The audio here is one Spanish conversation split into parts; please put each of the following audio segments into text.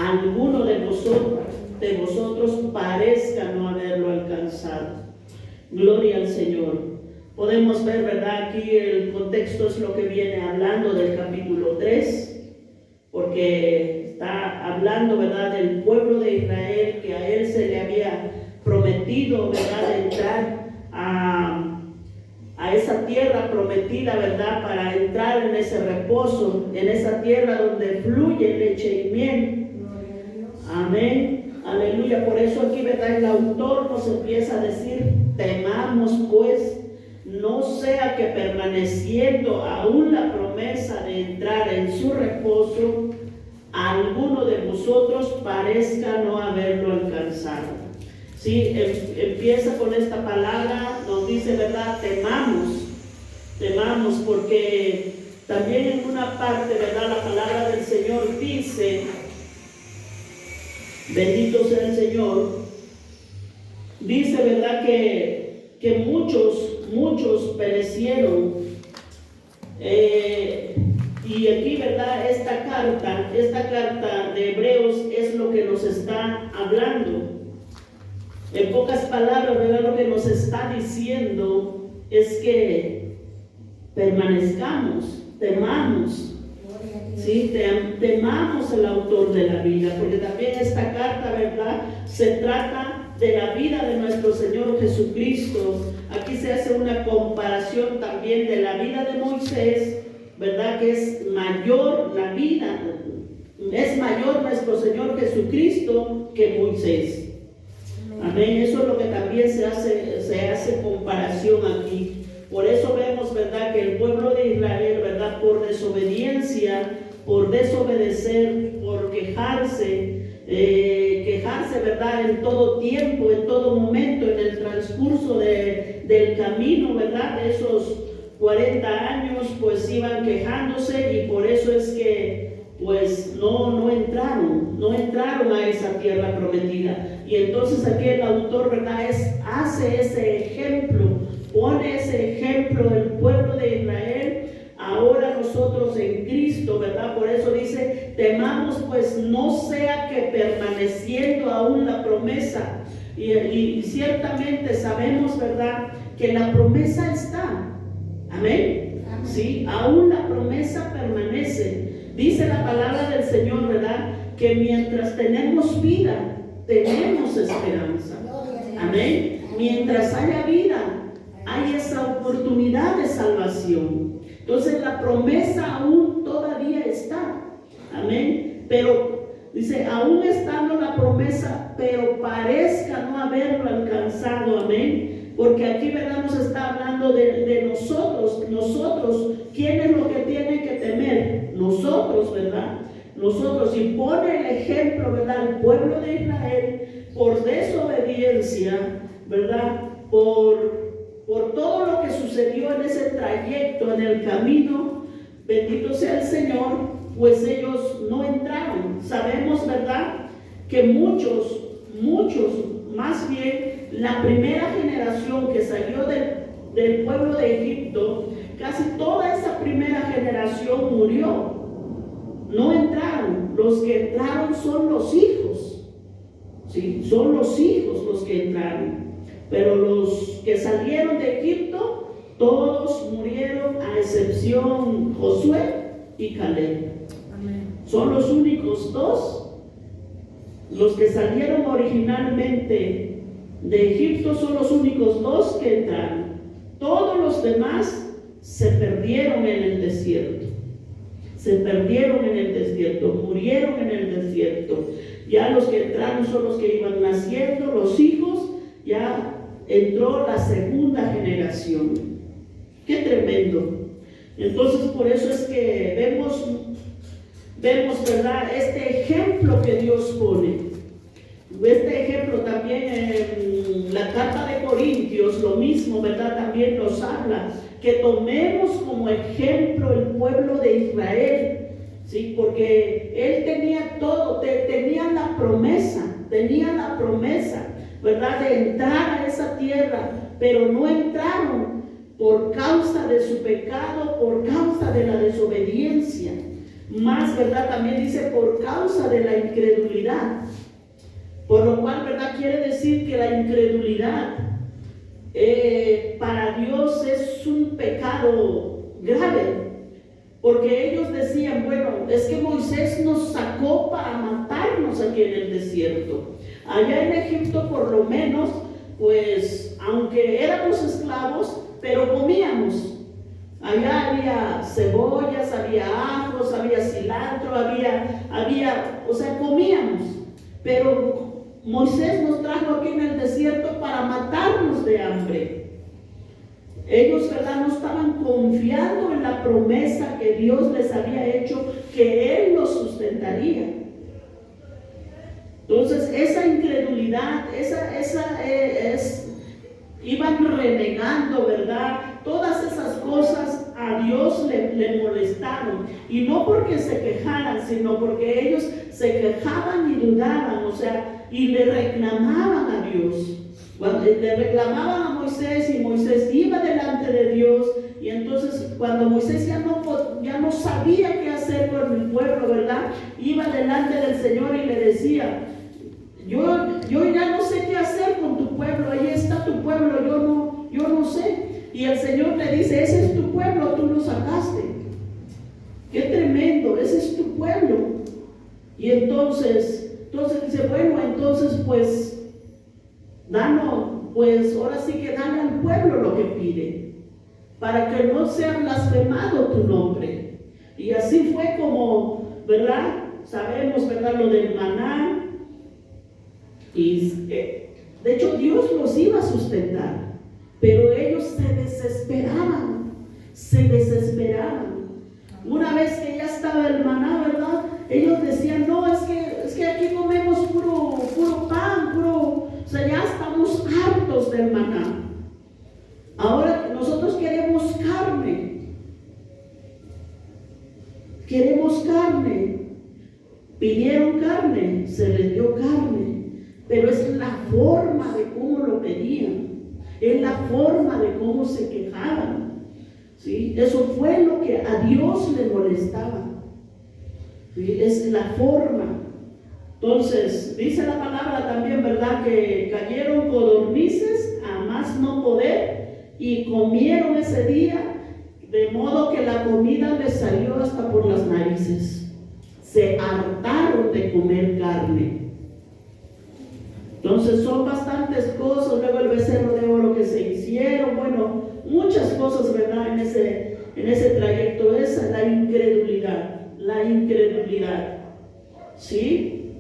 alguno de vosotros parezca no haberlo alcanzado. Gloria al Señor. Podemos ver, ¿verdad? Aquí el contexto es lo que viene hablando del capítulo 3, porque está hablando, ¿verdad?, del pueblo de Israel, que a él se le había prometido, ¿verdad?, de entrar a esa tierra prometida, ¿verdad?, para entrar en ese reposo, en esa tierra donde fluye leche y miel. Amén. Aleluya. Por eso aquí, ¿verdad?, el autor nos empieza a decir: temamos pues, no sea que permaneciendo aún la promesa de entrar en su reposo, alguno de vosotros parezca no haberlo alcanzado. Sí, empieza con esta palabra, nos dice, ¿verdad?, temamos, porque también en una parte, ¿verdad?, la palabra del Señor dice, bendito sea el Señor, dice, ¿verdad?, que muchos perecieron. Y aquí, ¿verdad?, esta carta de Hebreos es lo que nos está hablando. En pocas palabras, ¿verdad?, lo que nos está diciendo es que permanezcamos, temamos. Sí, temamos al autor de la vida, porque también esta carta, ¿verdad?, se trata de la vida de nuestro Señor Jesucristo. Aquí se hace una comparación también de la vida de Moisés, ¿verdad?, que es mayor la vida, es mayor nuestro Señor Jesucristo que Moisés. Amén. Eso es lo que también se hace comparación aquí. Por eso vemos, ¿verdad?, que el pueblo de Israel, ¿verdad?, por desobediencia, por desobedecer, por quejarse, ¿verdad?, en todo tiempo, en todo momento, en el transcurso del camino, ¿verdad?, de esos 40 años, pues iban quejándose, y por eso es que pues no entraron a esa tierra prometida. Y entonces aquí el autor, ¿verdad?, hace ese ejemplo, pone ese ejemplo del pueblo de Israel. Ahora nosotros en Cristo, ¿verdad? Por eso dice: temamos pues no sea que permaneciendo aún la promesa. Y ciertamente sabemos, ¿verdad?, que la promesa está. Amén. Sí, aún la promesa permanece. Dice la palabra del Señor, ¿verdad?, que mientras tenemos vida, tenemos esperanza. Amén. Mientras haya vida, hay esa oportunidad de salvación. Entonces la promesa aún todavía está. Amén. Pero dice, aún estando la promesa, pero parezca no haberlo alcanzado. Amén. Porque aquí, ¿verdad?, nos está hablando de nosotros. ¿Quién es lo que tiene que temer? Nosotros, ¿verdad? Nosotros. Y pone el ejemplo, ¿verdad?, el pueblo de Israel, por desobediencia, ¿verdad?, por todo lo que sucedió en ese trayecto, en el camino. Bendito sea el Señor, pues ellos no entraron. Sabemos, ¿verdad?, que muchos, más bien la primera generación que salió del pueblo de Egipto, casi toda esa primera generación murió. No entraron. Los que entraron son los hijos. Sí, son los hijos los que entraron. Pero los que salieron de Egipto, todos murieron, a excepción Josué y Caleb. Amén. Son los únicos dos. Los que salieron originalmente de Egipto son los únicos dos que entraron. Todos los demás se perdieron en el desierto. Murieron en el desierto. Ya los que entraron son los que iban naciendo, los hijos. Ya entró la segunda generación. ¡Qué tremendo! Entonces, por eso es que vemos, ¿verdad?, este ejemplo que Dios pone. Este ejemplo también en la carta de Corintios, lo mismo, ¿verdad?, también nos habla que tomemos como ejemplo el pueblo de Israel. Sí, porque él tenía todo, tenía la promesa, ¿verdad?, de entrar a esa tierra, pero no entraron por causa de su pecado, por causa de la desobediencia. Más, ¿verdad? También dice por causa de la incredulidad. Por lo cual, ¿verdad? Quiere decir que la incredulidad para Dios es un pecado grave. Porque ellos decían, bueno, es que Moisés nos sacó para matarnos aquí en el desierto. Allá en Egipto, por lo menos, pues, aunque éramos esclavos, pero comíamos. Allá había cebollas, había ajos, había cilantro, o sea, comíamos. Pero Moisés nos trajo aquí en el desierto para matarnos de hambre. Ellos, ¿verdad?, no estaban confiando en la promesa que Dios les había hecho, que Él los sustentaría. Entonces, esa incredulidad, iban renegando, ¿verdad? Todas esas cosas a Dios le molestaron. Y no porque se quejaran, sino porque ellos se quejaban y dudaban, o sea, y le reclamaban a Dios. Cuando le reclamaban a Moisés y Moisés iba delante de Dios, y entonces cuando Moisés ya no sabía qué hacer con el pueblo, ¿verdad? Iba delante del Señor y le decía, yo ya no sé qué hacer con tu pueblo, ahí está tu pueblo, yo no sé. Y el Señor le dice, ese es tu pueblo, tú lo sacaste. Qué tremendo, ese es tu pueblo. Y entonces dice, bueno, entonces pues ahora sí que dale al pueblo lo que pide, para que no sea blasfemado tu nombre. Y así fue como, ¿verdad? Sabemos, ¿verdad?, lo del maná. Y de hecho Dios los iba a sustentar, pero ellos se desesperaban. Una vez que ya estaba el maná, ¿verdad?, ellos decían, no, es que aquí comemos puro pan, o sea, ya estamos hartos del maná. Ahora nosotros queremos carne. Pidieron carne, se les dio carne. Pero es la forma de cómo lo pedían, es la forma de cómo se quejaban, ¿sí? Eso fue lo que a Dios le molestaba, ¿sí? Es la forma. Entonces, dice la palabra también, ¿verdad?, que cayeron codornices a más no poder y comieron ese día, de modo que la comida les salió hasta por las narices. Se hartaron de comer carne. Entonces son bastantes cosas, luego el becerro de oro que se hicieron, bueno, muchas cosas, ¿verdad?, en ese trayecto. Esa es la incredulidad, ¿sí?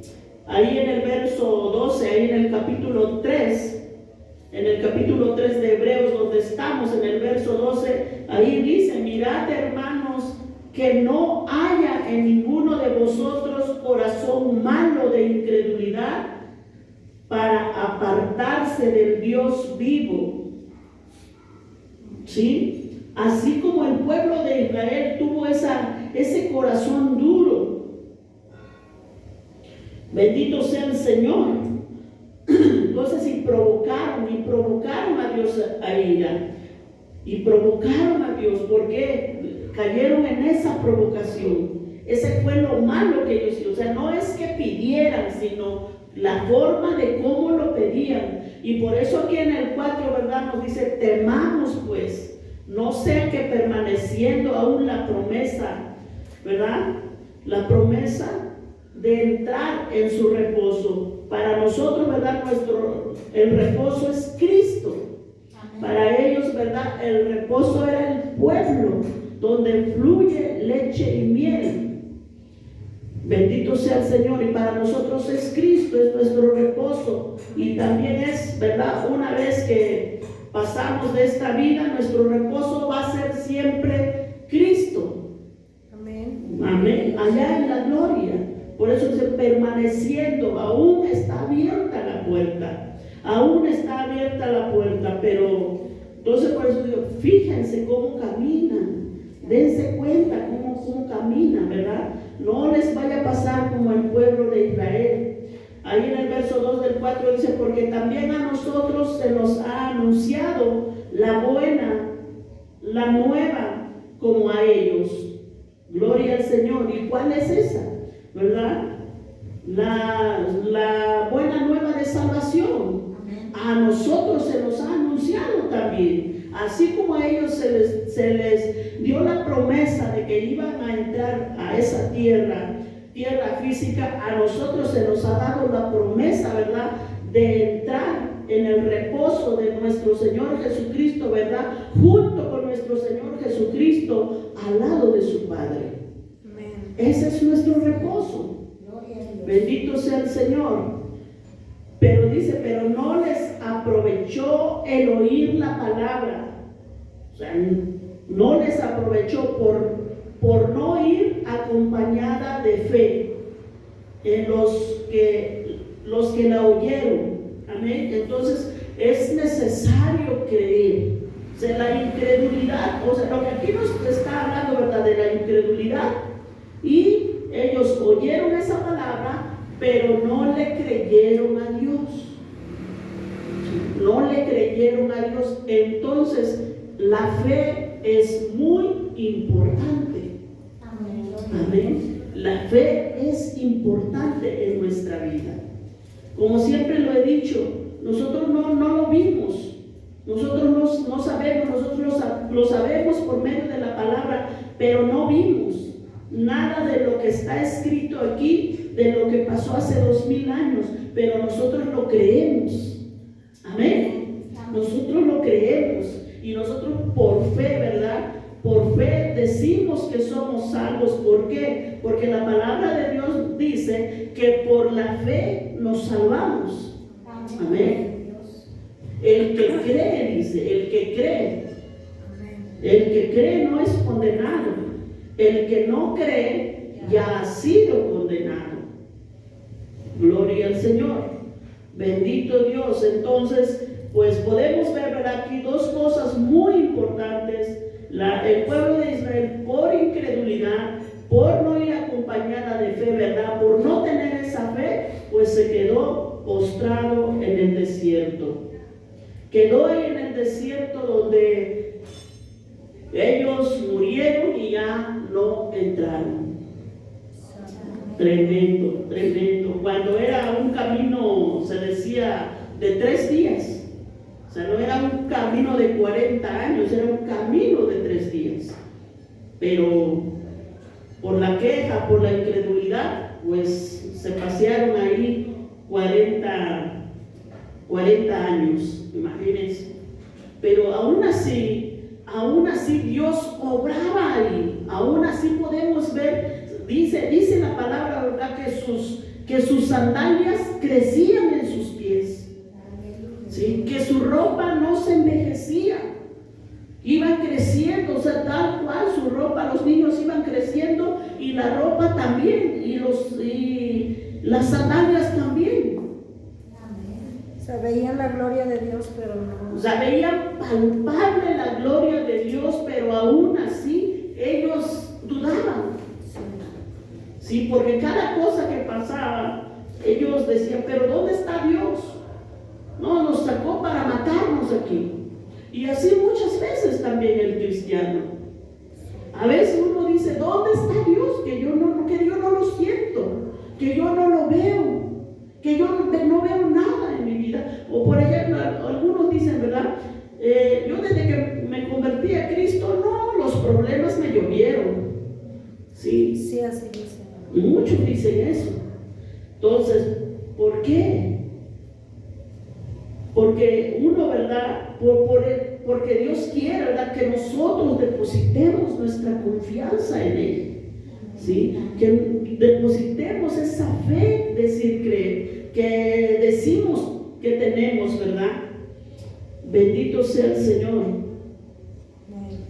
Ahí en el verso 12, ahí en el capítulo 3 de Hebreos, donde estamos, en el verso 12, ahí dice, mirad, hermanos, que no haya en ninguno de vosotros corazón malo de incredulidad, para apartarse del Dios vivo, ¿sí? Así como el pueblo de Israel tuvo ese corazón duro. Bendito sea el Señor. Entonces, y provocaron a Dios a ira. Y provocaron a Dios, porque cayeron en esa provocación. Ese fue lo malo que ellos hicieron. O sea, no es que pidieran, sino la forma de cómo lo pedían. Y por eso aquí en el 4, ¿verdad?, nos dice, temamos pues, no sea que permaneciendo aún la promesa, ¿verdad?, la promesa de entrar en su reposo. Para nosotros, ¿verdad?, el reposo es Cristo. Para ellos, ¿verdad?, el reposo era el pueblo, donde fluye leche y miel. Bendito sea el Señor. Y para nosotros es Cristo, es nuestro reposo. Y también es, ¿verdad?, una vez que pasamos de esta vida, nuestro reposo va a ser siempre Cristo. Amén. Amén. Allá en la gloria. Por eso dice, permaneciendo, aún está abierta la puerta. Aún está abierta la puerta. Pero, entonces por eso digo, fíjense cómo caminan. Dense cuenta cómo caminan, ¿verdad? No les vaya a pasar como el pueblo de Israel. Ahí en el verso 2 del 4 dice, porque también a nosotros se nos ha anunciado la buena, la nueva, como a ellos. Gloria al Señor. ¿Y cuál es esa? ¿Verdad? La buena nueva de salvación. A nosotros se nos ha anunciado también. Así como a ellos se les dio la promesa de que iban a entrar a esa tierra física, a nosotros se nos ha dado la promesa, ¿verdad?, de entrar en el reposo de nuestro Señor Jesucristo, ¿verdad?, junto con nuestro Señor Jesucristo al lado de su Padre. Amén. Ese es nuestro reposo. Bendito sea el Señor. Pero dice, pero no les aprovechó el oír la palabra. O sea, no les aprovechó por no ir acompañada de fe en los que la oyeron. Amén. Entonces es necesario creer. O sea, la incredulidad, o sea, lo que aquí nos está hablando, ¿verdad?, de la incredulidad. Y ellos oyeron esa palabra, pero no le creyeron a Dios. No le creyeron a Dios. Entonces, la fe es muy importante. Amén. Amén. La fe es importante en nuestra vida. Como siempre lo he dicho, nosotros no lo vimos. Nosotros no sabemos, nosotros lo sabemos por medio de la palabra, pero no vimos nada de lo que está escrito aquí, de lo que pasó hace 2000 años, pero nosotros lo creemos. Amén. Nosotros lo creemos y nosotros por fe, ¿verdad?, por fe decimos que somos salvos. ¿Por qué? Porque la palabra de Dios dice que por la fe nos salvamos. Amén. El que cree, dice, el que cree. El que cree no es condenado. El que no cree ya ha sido condenado. Gloria al Señor. Bendito Dios. Entonces, pues podemos ver, ¿verdad?, aquí dos cosas muy importantes. El pueblo de Israel, por incredulidad, por no ir acompañada de fe, ¿verdad?, por no tener esa fe, pues se quedó postrado en el desierto. Quedó ahí en el desierto donde ellos murieron y ya no entraron. Tremendo, tremendo. Cuando era un camino, se decía, de 3 días. O sea, no era un camino de 40 años, era un camino de 3 días. Pero por la queja, por la incredulidad, pues se pasearon ahí 40 años, imagínense. Pero aún así Dios obraba ahí. Aún así podemos ver, dice la palabra, ¿verdad?, que sus sandalias crecían en sus pies. ¿Sí? Que su ropa no se envejecía, iban creciendo, o sea, tal cual su ropa, los niños iban creciendo y la ropa también, y las sandalias también. Se veía la gloria de Dios, pero no. O sea, veían palpable la gloria de Dios, pero aún así ellos dudaban. Sí, porque cada cosa que pasaba, ellos decían, pero ¿dónde está Dios? No, nos sacó para matarnos aquí. Y así muchas veces también el cristiano. A veces uno dice, ¿dónde está Dios? Que yo no lo siento, que yo no lo veo, que yo no veo nada en mi vida. O por ejemplo, algunos dicen, ¿verdad?, yo desde que me convertí a Cristo, no, los problemas me llovieron. Sí, sí, así dicen. Muchos dicen eso. Entonces, ¿por qué? Porque uno, ¿verdad?, porque Dios quiere, ¿verdad?, que nosotros depositemos nuestra confianza en Él. ¿Sí? Que depositemos esa fe, creer, que decimos que tenemos, ¿verdad? Bendito sea el Señor.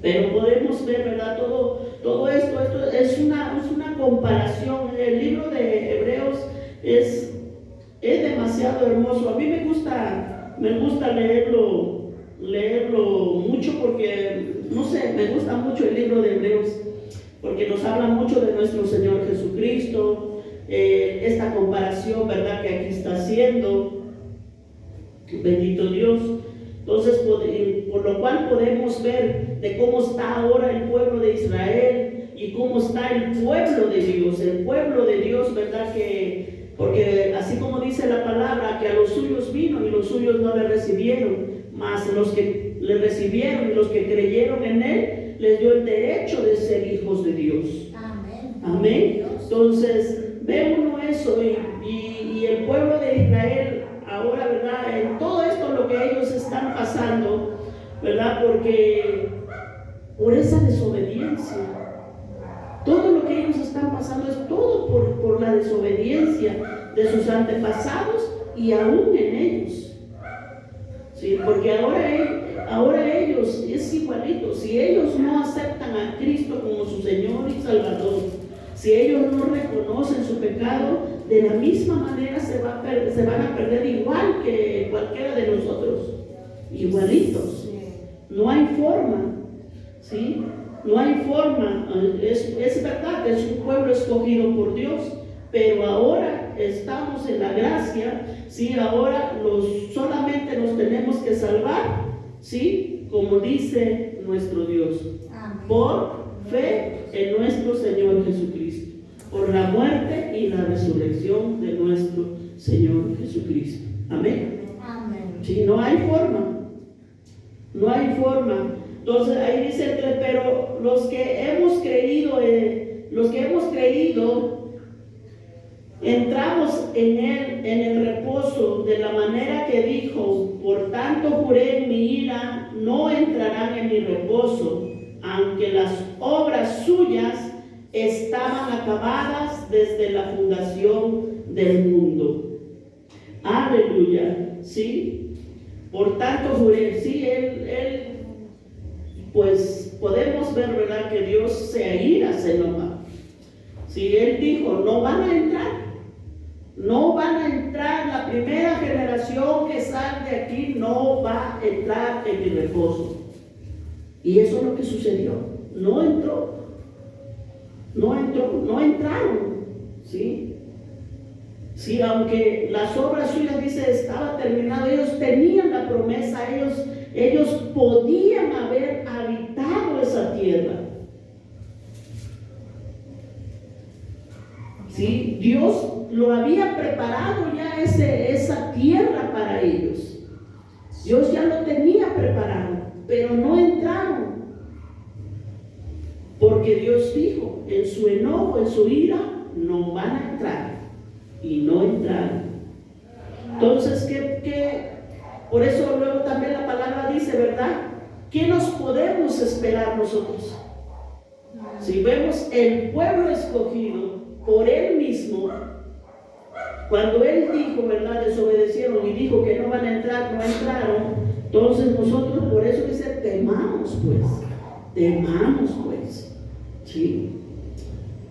Pero podemos ver, ¿verdad?, todo esto es una comparación. El libro de Hebreos es demasiado hermoso. A mí me gusta leerlo mucho porque, no sé, me gusta mucho el libro de Hebreos, porque nos habla mucho de nuestro Señor Jesucristo, esta comparación, ¿verdad?, que aquí está haciendo. Bendito Dios. Entonces, por lo cual podemos ver de cómo está ahora el pueblo de Israel y cómo está el pueblo de Dios. El pueblo de Dios, ¿verdad? Porque así como dice la palabra, que a los suyos vino y los suyos no le recibieron, mas los que le recibieron y los que creyeron en él, les dio el derecho de ser hijos de Dios. Amén. Amén. Entonces, ve uno eso y el pueblo de Israel ahora, ¿verdad? En todo esto lo que ellos están pasando, ¿verdad? Porque por esa desobediencia, todo lo que ellos están pasando es todo por la desobediencia de sus antepasados y aún en ellos. Sí, porque ahora ellos es igualito. Si ellos no aceptan a Cristo como su Señor y Salvador, si ellos no reconocen su pecado, de la misma manera se van a perder igual que cualquiera de nosotros, igualitos. No hay forma, ¿sí? No hay forma. Es verdad que es un pueblo escogido por Dios, pero ahora estamos en la gracia, ¿sí? Ahora solamente nos tenemos que salvar, ¿sí? Como dice nuestro Dios, por fe en nuestro Señor Jesucristo, por la muerte y la resurrección de nuestro Señor Jesucristo. Amén. Sí, no hay forma. No hay forma. Entonces ahí dice, pero los que hemos creído, entramos en él, en el reposo, de la manera que dijo: por tanto juré en mi ira, no entrarán en mi reposo, aunque las obras suyas estaban acabadas desde la fundación del mundo. Aleluya, ¿sí? Por tanto juré, sí, él pues podemos ver, ¿verdad?, que Dios se aira, se enoja. Si él dijo, no van a entrar, la primera generación que sale de aquí no va a entrar en mi reposo. Y eso es lo que sucedió. No entraron, ¿sí? Sí, aunque las obras suyas, dice, estaba terminado, ellos tenían la promesa, ellos podían haber habitado esa tierra. ¿Sí? Dios lo había preparado ya esa tierra para ellos. Dios ya lo tenía preparado, pero no entraron. Porque Dios dijo, en su enojo, en su ira, no van a entrar. Y no entraron. Entonces, por eso luego también la palabra dice, ¿verdad? ¿Qué nos podemos esperar nosotros? Si vemos el pueblo escogido por él mismo, cuando él dijo, ¿verdad?, desobedecieron y dijo que no van a entrar, no entraron. Entonces nosotros, por eso dice, temamos pues, ¿sí?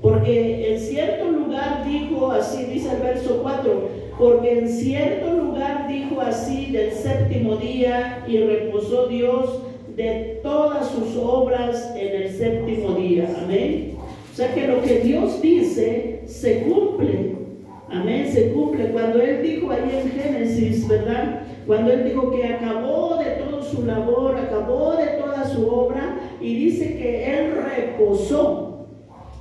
Porque en cierto lugar dijo así, dice el verso 4, porque en cierto lugar dijo así del séptimo día, y reposó Dios de todas sus obras en el séptimo día. Amén. O sea que lo que Dios dice se cumple. Amén, se cumple. Cuando Él dijo ahí en Génesis, ¿verdad? Cuando Él dijo que acabó de toda su labor, acabó de toda su obra, y dice que Él reposó.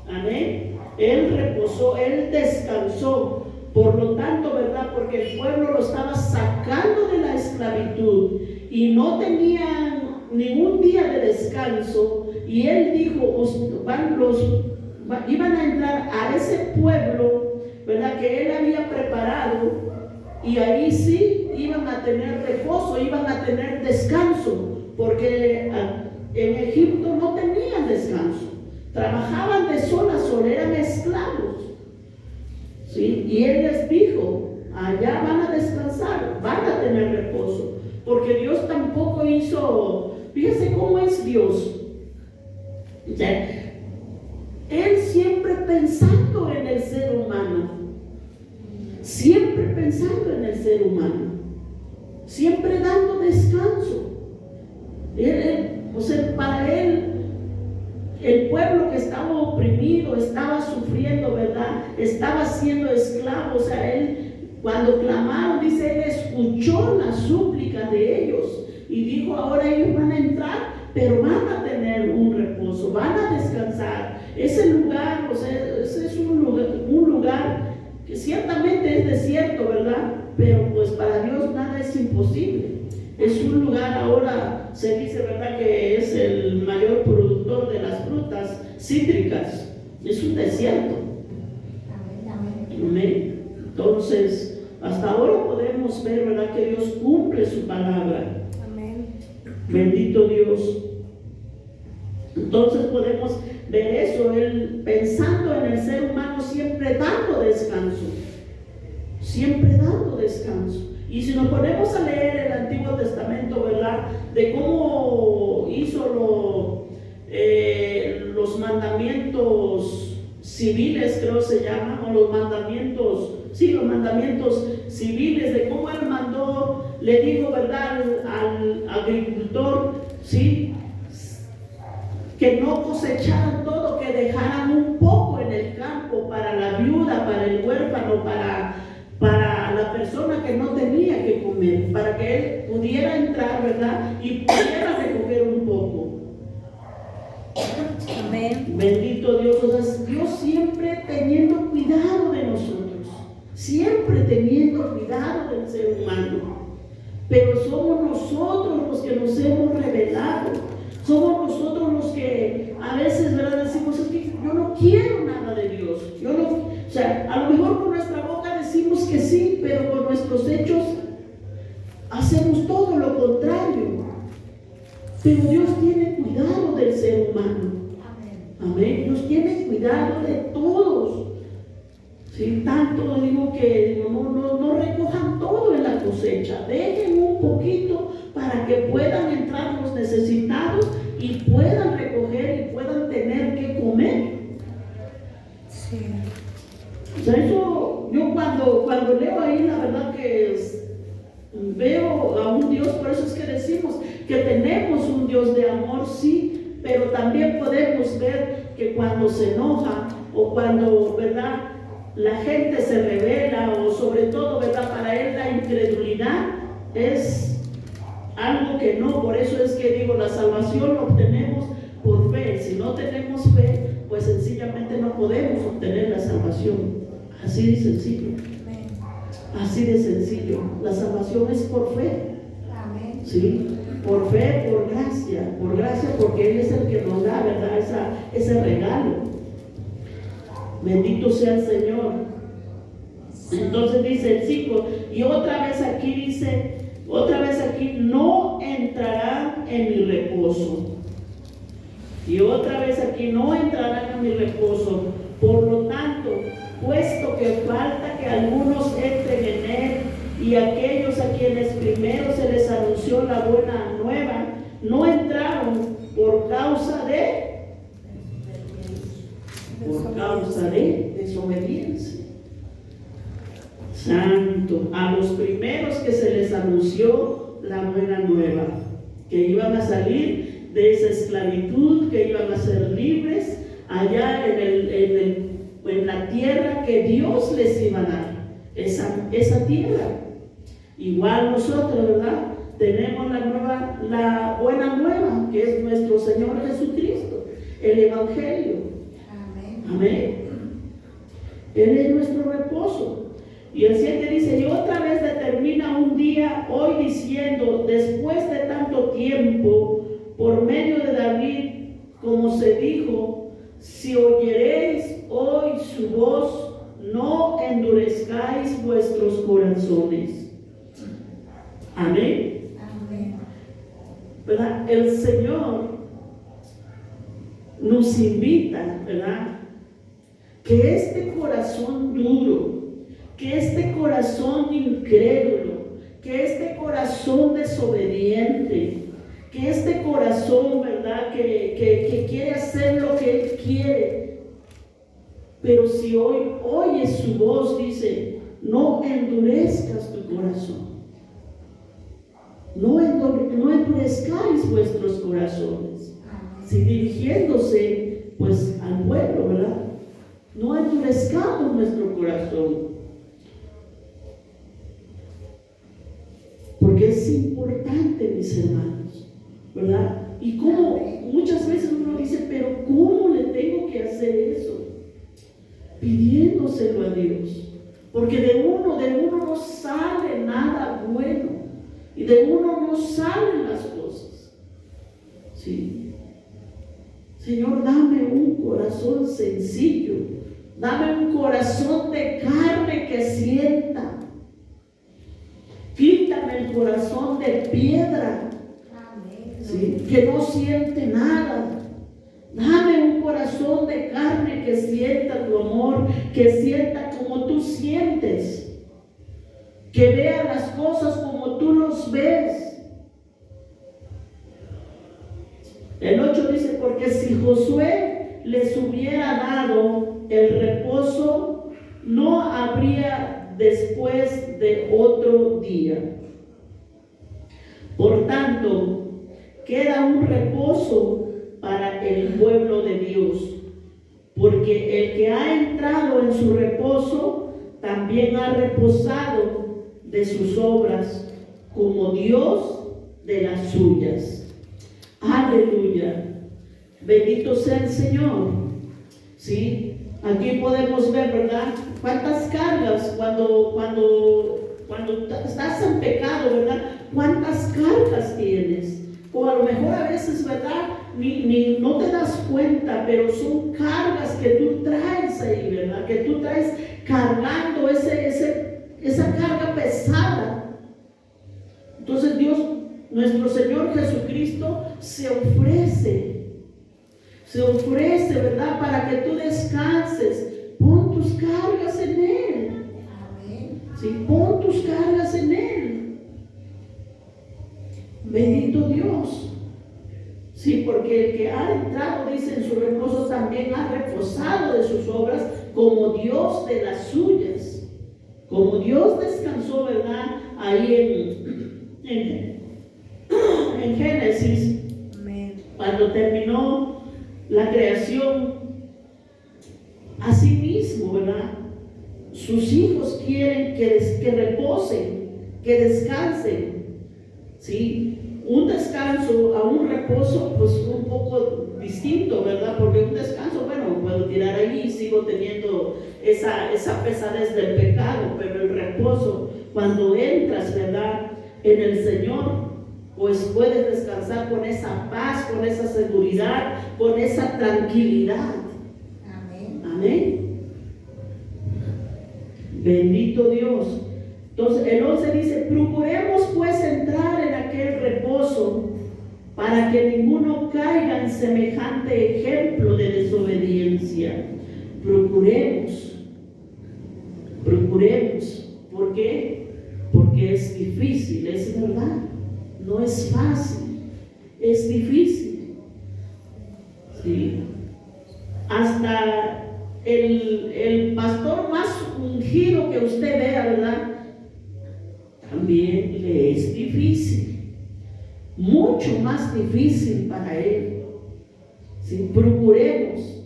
Amén. Él reposó, Él descansó. Por lo tanto, ¿verdad? Porque el pueblo lo estaba sacando de la esclavitud y no tenían ningún día de descanso. Y Él dijo, iban a entrar a ese pueblo, ¿verdad?, que Él había preparado, y ahí sí iban a tener reposo, iban a tener descanso, porque en Egipto no tenían descanso, trabajaban de sol a sol, eran esclavos, ¿sí? Y Él les dijo, allá van a descansar, van a tener reposo, porque Dios tampoco hizo, fíjese cómo es Dios, o sea, Él siempre pensando en el ser humano, siempre pensando en el ser humano, siempre dando descanso. O sea, para Él, el pueblo que estaba oprimido, estaba sufriendo, ¿verdad? Estaba siendo esclavo. O sea, Él, cuando clamaron, dice, Él escuchó las súplicas de ellos y dijo, ahora ellos van a entrar, pero van a tener un reposo, van a descansar. ese lugar, o sea, ese es un lugar que ciertamente es desierto, ¿verdad? Pero pues para Dios nada es imposible. Es un lugar, ahora se dice, ¿verdad?, que es el mayor productor de las frutas cítricas. Es un desierto. Amén. Entonces, hasta ahora podemos ver, ¿verdad?, que Dios cumple su palabra. Amén. Bendito Dios. Entonces podemos ver eso, Él pensando en el ser humano, siempre dando descanso. Siempre dando descanso. Y si nos ponemos a leer el Antiguo Testamento, ¿verdad?, de cómo hizo los mandamientos civiles, creo se llaman, o los mandamientos civiles, de cómo Él mandó, le dijo, ¿verdad?, al agricultor, ¿sí?, que no cosecharan todo, que dejaran un poco en el campo para la viuda, para el huérfano, para la persona que no tenía que comer, para que él pudiera entrar, ¿verdad?, y pudiera recoger un poco. Amén. Bendito Dios. O sea, Dios siempre teniendo cuidado de nosotros, siempre teniendo cuidado del ser humano. Pero somos nosotros los que nos hemos rebelado. Somos nosotros los que a veces, ¿verdad?, decimos, es que yo no quiero nada de Dios. O sea, a lo mejor con nuestra boca decimos que sí, pero con nuestros hechos hacemos todo lo contrario. Pero Dios tiene cuidado del ser humano. Amén. Dios tiene cuidado de todos. Sí, tanto digo que no recojan todo en la cosecha, dejen un poquito para que puedan entrar los necesitados y puedan recoger y puedan tener que comer. Sí. O sea, eso, yo cuando leo ahí, la verdad que veo a un Dios, por eso es que decimos que tenemos un Dios de amor, sí, pero también podemos ver que cuando se enoja o cuando, ¿verdad?, la gente se revela, o sobre todo, ¿verdad?, para Él la incredulidad es algo que no. Por eso es que digo, la salvación la obtenemos por fe. Si no tenemos fe, pues sencillamente no podemos obtener la salvación. Así de sencillo. Así de sencillo. La salvación es por fe. ¿Sí? Por fe, por gracia, porque Él es el que nos da, ¿verdad?, ese regalo. Bendito sea el Señor. Entonces dice el 5, y otra vez aquí, no entrarán en mi reposo. Y otra vez aquí, no entrarán en mi reposo. Por lo tanto, puesto que falta que algunos entren en él, y aquellos a quienes primero se les anunció la buena nueva, no entraron por causa de desobediencia. Santo. A los primeros que se les anunció la buena nueva, que iban a salir de esa esclavitud, que iban a ser libres allá en la tierra que Dios les iba a dar, esa tierra. Igual nosotros, ¿verdad?, tenemos la buena nueva, que es nuestro Señor Jesucristo, el Evangelio. Amén. Él es nuestro reposo. Y el 7 dice, y otra vez determina un día hoy diciendo, después de tanto tiempo, por medio de David, como se dijo, si oyeréis hoy su voz, no endurezcáis vuestros corazones. Amén. ¿Verdad? El Señor nos invita, ¿verdad?, que este corazón duro, que este corazón incrédulo, que este corazón desobediente, que este corazón, ¿verdad?, que quiere hacer lo que Él quiere, pero si hoy oyes su voz, dice, no endurezcas tu corazón. No endurezcáis vuestros corazones. Si dirigiéndose pues al pueblo, ¿verdad?, no endurezcamos nuestro corazón, porque es importante, mis hermanos, ¿verdad? Y como muchas veces uno dice, pero ¿cómo le tengo que que hacer eso, pidiéndoselo a Dios, porque de uno no sale nada bueno, y de uno no salen las cosas. Sí. Señor, dame un corazón sencillo, dame un corazón de carne que sienta. Quítame el corazón de piedra, ¿sí?, que no siente nada. Dame un corazón de carne que sienta tu amor, que sienta como tú sientes, que vea las cosas como tú los ves. El 8 dice, porque si Josué les hubiera dado el reposo, no habría después de otro día. Por tanto, queda un reposo para el pueblo de Dios, porque el que ha entrado en su reposo también ha reposado de sus obras, como Dios de las suyas. Aleluya. Bendito sea el Señor. ¿Sí? Aquí podemos ver, ¿verdad?, cuántas cargas cuando estás en pecado, ¿verdad? Cuántas cargas tienes. O a lo mejor a veces, ¿verdad?, ni no te das cuenta, pero son cargas que tú traes ahí, ¿verdad? Que tú traes cargando esa carga pesada. Entonces Dios, nuestro Señor Jesucristo, se ofrece, ¿verdad?, para que tú descanses. Pon tus cargas en Él. ¿Sí? Pon tus cargas en Él. Bendito Dios. Sí, porque el que ha entrado, dice, en su reposo también ha reposado de sus obras, como Dios de las suyas. Como Dios descansó, ¿verdad?, ahí en Génesis. Amén. Cuando terminó la creación, así mismo, ¿verdad?, sus hijos quieren que reposen, que descansen. ¿Sí? Un descanso a un reposo, pues un poco distinto, ¿verdad? Porque un descanso, bueno, puedo tirar ahí y sigo teniendo esa pesadez del pecado, pero el reposo, cuando entras, ¿verdad?, en el Señor, pues puedes descansar con esa paz, con esa seguridad, con esa tranquilidad. Amén. Amén. Bendito Dios. Entonces el 11 dice, procuremos pues entrar en aquel reposo, para que ninguno caiga en semejante ejemplo de desobediencia. Procuremos. ¿Por qué? Porque es difícil, es verdad. No es fácil, es difícil. ¿Sí? Hasta el pastor más ungido que usted vea, ¿verdad?, también le es difícil, mucho más difícil para él. ¿Sí? Procuremos,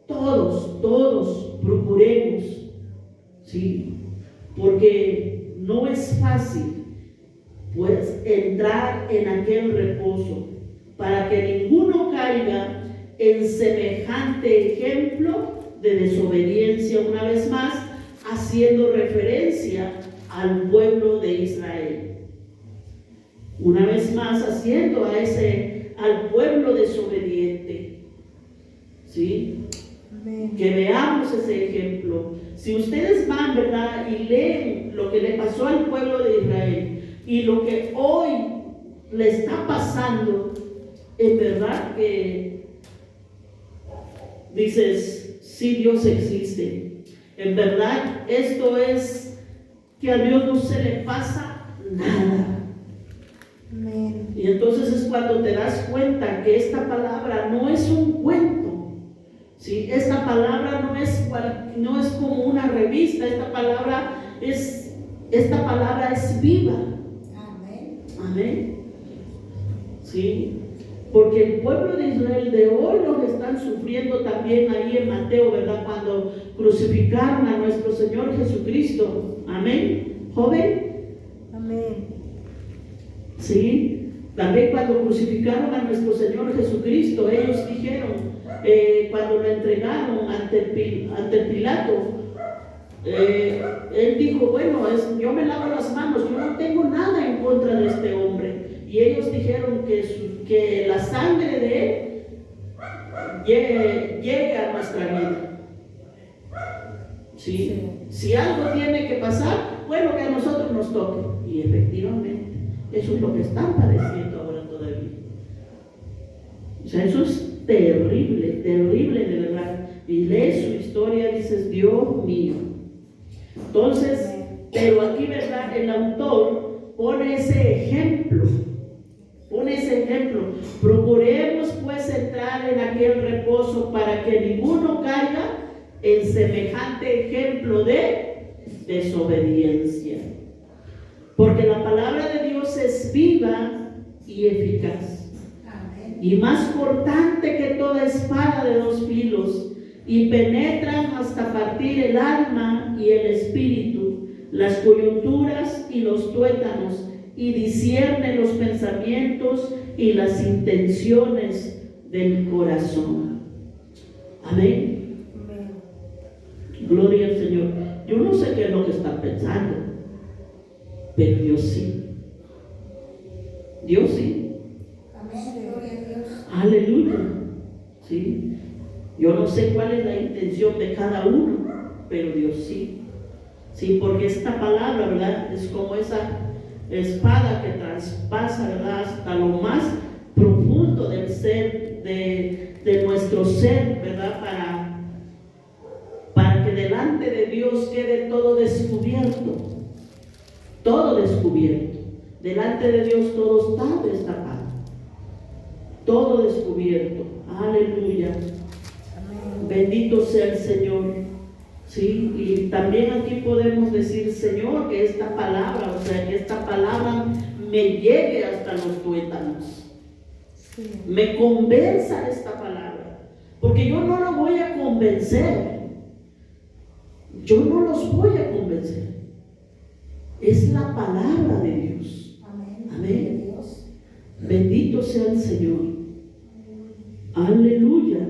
todos procuremos, ¿sí?, porque no es fácil, pues, entrar en aquel reposo, para que ninguno caiga en semejante ejemplo de desobediencia, una vez más haciendo referencia al pueblo de Israel. Una vez más haciendo al pueblo desobediente. ¿Sí? Amén. Que veamos ese ejemplo. Si ustedes van, ¿verdad?, y leen lo que le pasó al pueblo de Israel y lo que hoy le está pasando, en verdad que dices, sí, Dios existe. En verdad, esto es que a Dios no se le pasa nada. Amén. Y entonces es cuando te das cuenta que esta palabra no es un cuento. ¿Sí? Esta palabra no es como una revista. Esta palabra es viva. Amén. Amén. ¿Sí? Porque el pueblo de Israel de hoy lo están sufriendo también ahí en Mateo, ¿verdad?, cuando crucificaron a nuestro Señor Jesucristo. Amén. ¿Joven? Amén. Sí. También cuando crucificaron a nuestro Señor Jesucristo, ellos dijeron, cuando lo entregaron ante Pilato, él dijo, bueno, yo me lavo las manos, yo no tengo nada en contra de este hombre. Y ellos dijeron que la sangre de él llegue a nuestra vida. ¿Sí? Si algo tiene que pasar, bueno, que a nosotros nos toque. Y efectivamente, eso es lo que están padeciendo ahora todavía. O sea, eso es terrible, terrible de verdad. Y lees su historia y dices, Dios mío. Entonces, pero aquí, ¿verdad? El autor pone ese ejemplo. Procuremos pues entrar en aquel reposo para que ninguno caiga en semejante ejemplo de desobediencia. Porque la palabra de Dios es viva y eficaz. Y más cortante que toda espada de dos filos, y penetran hasta partir el alma y el espíritu, las coyunturas y los tuétanos, y discierne los pensamientos y las intenciones del corazón. Amén. Gloria al Señor. Yo no sé qué es lo que están pensando, pero Dios sí. Dios sí. Amén. Gloria a Dios. Aleluya. Sí. Yo no sé cuál es la intención de cada uno, pero Dios sí. Sí, porque esta palabra, ¿verdad? Es como esa espada que traspasa, ¿verdad? Hasta lo más profundo del ser, de nuestro ser, ¿verdad? Para que delante de Dios quede todo descubierto. Todo descubierto. Delante de Dios todo está destapado. Todo descubierto. Aleluya. Bendito sea el Señor. Sí, y también aquí podemos decir, Señor, que esta palabra, o sea, que esta palabra me llegue hasta los tuétanos. Sí. Me convenza esta palabra, porque yo no lo voy a convencer. Yo no los voy a convencer. Es la palabra de Dios. Amén. Amén. Dios. Bendito sea el Señor. Aleluya.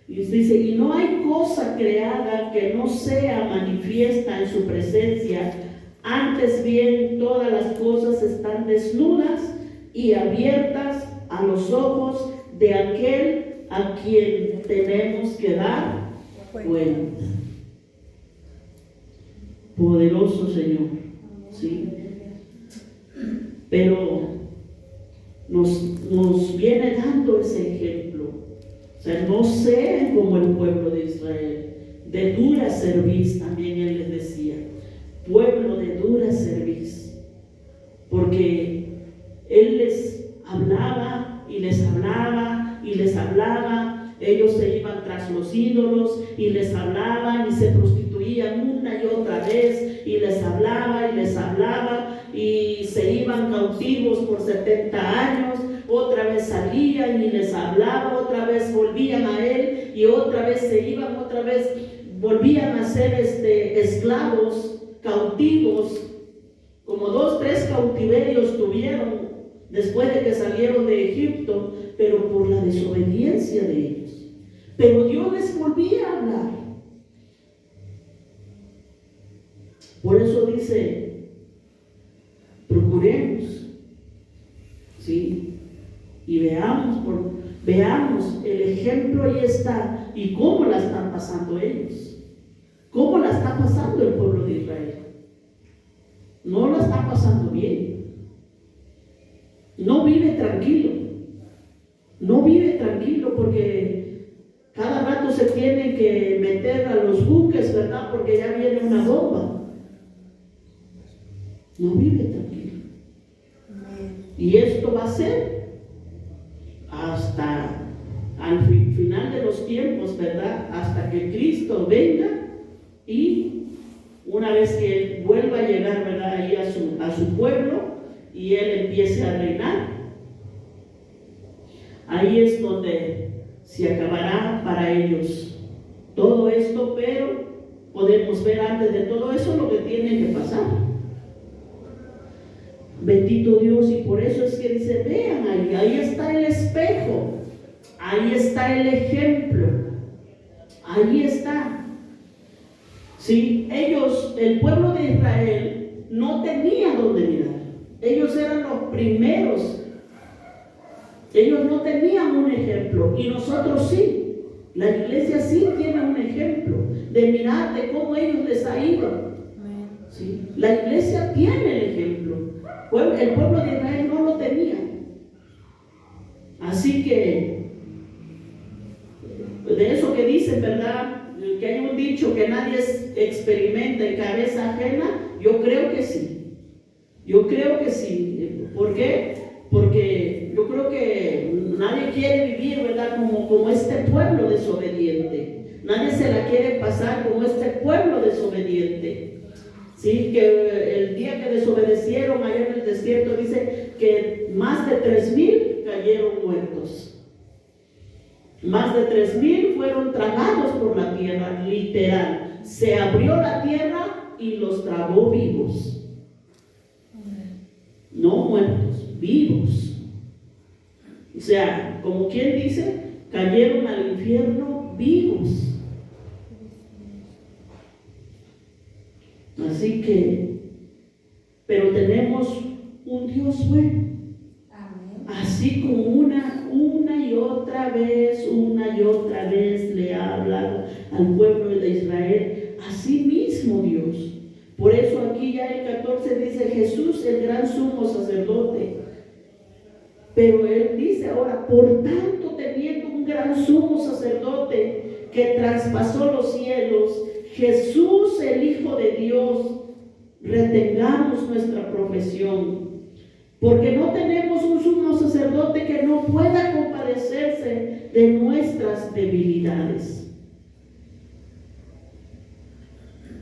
Y dice, y no hay cosa creada que no sea manifiesta en su presencia, antes bien todas las cosas están desnudas y abiertas a los ojos de aquel a quien tenemos que dar cuenta. Poderoso Señor, ¿sí? Pero nos viene dando ese ejemplo. O sea, no sean como el pueblo de Israel, de dura cerviz, también él les decía, pueblo de dura cerviz, porque él les hablaba y les hablaba y les hablaba, ellos se iban tras los ídolos y les hablaban y se prostituían una y otra vez y les hablaba y se iban cautivos por 70 años. Otra vez salían y les hablaba, otra vez volvían a él y otra vez se iban, otra vez volvían a ser esclavos, cautivos. Como 2, 3 cautiverios tuvieron después de que salieron de Egipto, pero por la desobediencia de ellos. Pero Dios les volvía a hablar. Por eso dice, procuremos, ¿sí? Y veamos el ejemplo ahí está, y cómo la están pasando ellos, cómo la está pasando el pueblo de Israel. No la está pasando bien, no vive tranquilo, porque cada rato se tiene que meter a los buques, ¿verdad? Porque ya viene una bomba. No vive tranquilo. Y esto va a ser hasta al final de los tiempos, ¿verdad? Hasta que Cristo venga y una vez que Él vuelva a llegar, ¿verdad? Ahí a su pueblo y Él empiece a reinar. Ahí es donde se acabará para ellos todo esto, pero podemos ver antes de todo eso lo que tiene que pasar. Bendito Dios, y por eso es que dice, vean ahí está el espejo. Ahí está el ejemplo. Ahí está. Sí, ellos, el pueblo de Israel, no tenía dónde mirar. Ellos eran los primeros. Ellos no tenían un ejemplo y nosotros sí. La iglesia sí tiene un ejemplo de mirar de cómo ellos les ha ido. ¿Sí? La iglesia tiene el ejemplo. El pueblo de Israel no lo tenía. Así que, de eso que dicen, ¿verdad? Que hay un dicho que nadie experimenta en cabeza ajena. Yo creo que sí. Yo creo que sí. ¿Por qué? Porque yo creo que nadie quiere vivir, ¿verdad? Como este pueblo desobediente. Nadie se la quiere pasar como este pueblo desobediente. Sí, que el día que desobedecieron allá en el desierto, dice que más de 3,000 cayeron muertos. Más de 3,000 fueron tragados por la tierra, literal. Se abrió la tierra y los tragó vivos. No muertos, vivos. O sea, como quien dice, cayeron al infierno vivos. Así que, pero tenemos un Dios bueno. Así como una y otra vez le ha hablado al pueblo de Israel, así mismo Dios. Por eso aquí ya el 14 dice Jesús, el gran sumo sacerdote. Pero él dice ahora, por tanto, teniendo un gran sumo sacerdote que traspasó los cielos, Jesús, el Hijo de Dios, retengamos nuestra profesión. Porque no tenemos un sumo sacerdote que no pueda compadecerse de nuestras debilidades,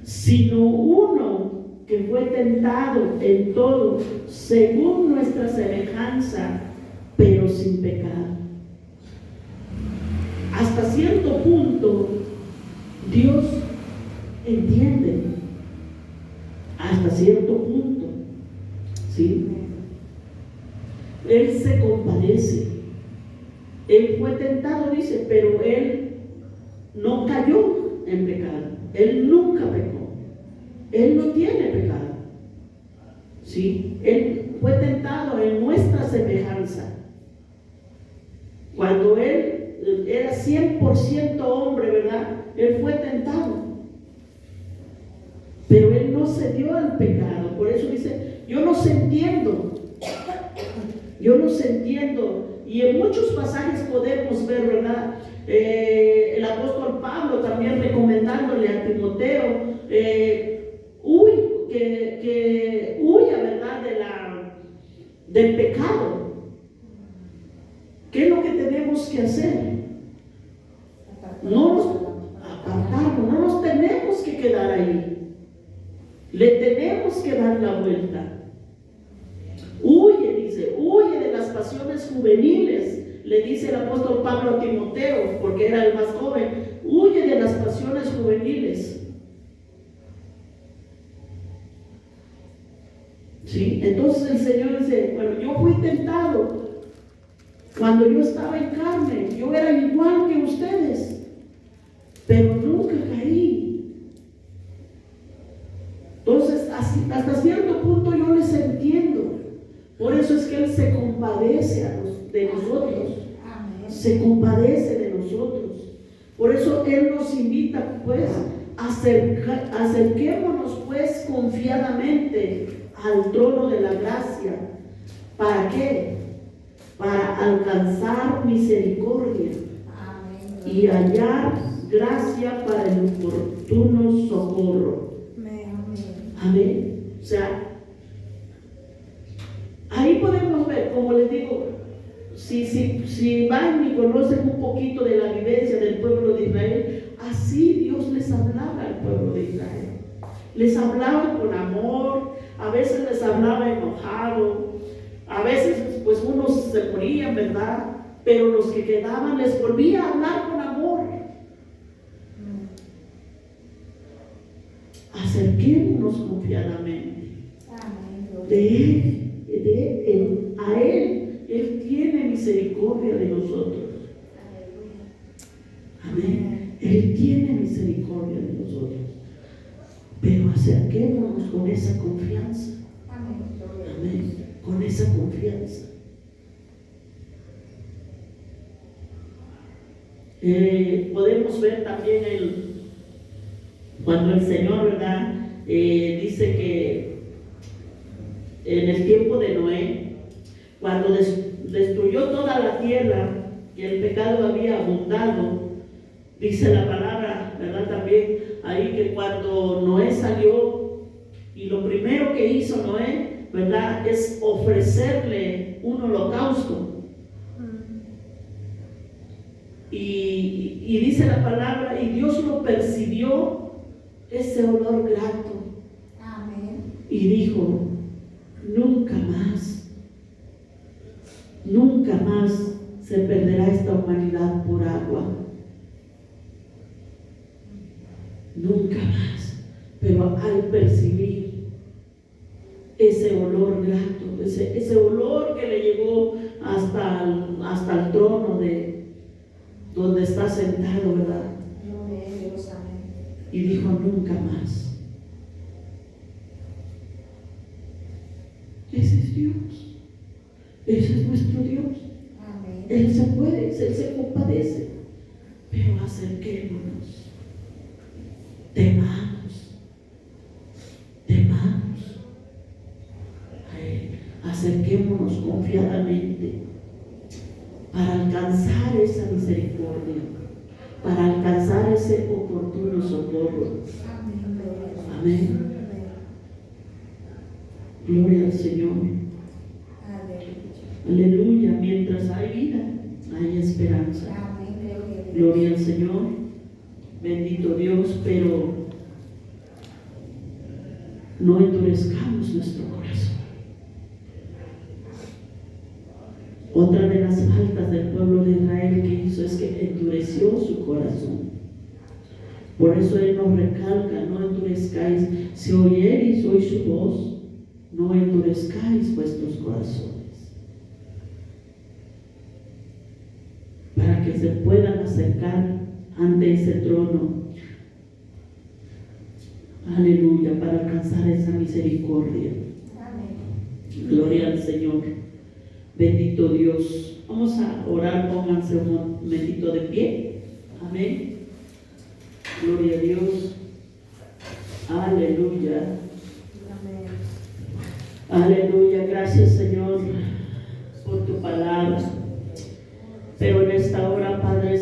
sino uno que fue tentado en todo según nuestra semejanza, pero sin pecado. Hasta cierto punto Dios entiende, hasta cierto punto, ¿sí? Él se compadece. Él fue tentado, dice, pero él no cayó en pecado. Él nunca pecó. Él no tiene pecado. ¿Sí? Él fue tentado en nuestra semejanza. Cuando él era 100% hombre, ¿verdad? Él fue tentado. Pero él no cedió al pecado. Por eso dice, yo los entiendo. Yo los entiendo. Y en muchos pasajes podemos ver, ¿verdad? El apóstol Pablo también recomendándole a Timoteo, que huya, ¿verdad? Del pecado. ¿Qué es lo que tenemos que hacer? No nos apartarnos, no nos tenemos que quedar ahí. Le tenemos que dar la vuelta. Huye, dice, huye de las pasiones juveniles, le dice el apóstol Pablo a Timoteo, porque era el más joven. Huye de las pasiones juveniles. ¿Sí? Entonces el Señor dice, bueno, yo fui tentado cuando yo estaba en carne, yo era igual que ustedes, pero nunca caí. Entonces, hasta cierto punto yo les entiendo. Por eso es que Él se compadece de nosotros. Se compadece de nosotros. Por eso Él nos invita, pues, acerquémonos, pues, confiadamente al trono de la gracia. ¿Para qué? Para alcanzar misericordia y hallar gracia para el oportuno socorro. Amén. O sea, ahí podemos ver, como les digo, si van y conocen un poquito de la vivencia del pueblo de Israel, así Dios les hablaba al pueblo de Israel. Les hablaba con amor, a veces les hablaba enojado, a veces pues unos se morían, ¿verdad? Pero los que quedaban les volvía a hablar con amor. Acerquémonos confiadamente de Él, a Él. Él tiene misericordia de nosotros. tiene misericordia de nosotros. Pero acerquémonos con esa confianza. Amén. Con esa confianza. Podemos ver también cuando el Señor, ¿verdad? Dice que en el tiempo de Noé, cuando destruyó toda la tierra y el pecado había abundado, dice la palabra, ¿verdad? También ahí que cuando Noé salió, y lo primero que hizo Noé, ¿verdad?, es ofrecerle un holocausto. Y dice la palabra, y Dios lo percibió ese olor grato. Amén. Y dijo, nunca más se perderá esta humanidad por agua. Nunca más. Pero al percibir ese olor grato, ese olor que le llegó hasta el trono de donde está sentado, ¿verdad? Y dijo, nunca más. Ese es Dios. Ese es nuestro Dios. Amén. Él se puede, Él se compadece. Pero acerquémonos. Temamos a Él. Acerquémonos confiadamente para alcanzar esa misericordia, para alcanzar ese oportuno socorro. Amén. Gloria al Señor. Aleluya. Mientras hay vida, hay esperanza. Gloria al Señor. Bendito Dios, pero no endurezcamos nuestro corazón. Otra de las faltas del pueblo de Israel que hizo es que endureció su corazón. Por eso Él nos recalca, no endurezcáis. Si oyereis hoy su voz, no endurezcáis vuestros corazones. Para que se puedan acercar ante ese trono. Aleluya, para alcanzar esa misericordia. Amén. Gloria al Señor. Bendito Dios. Vamos a orar, pónganse un momentito de pie. Amén. Gloria a Dios. Aleluya. Aleluya. Gracias, Señor, por tu palabra. Pero en esta hora, Padre,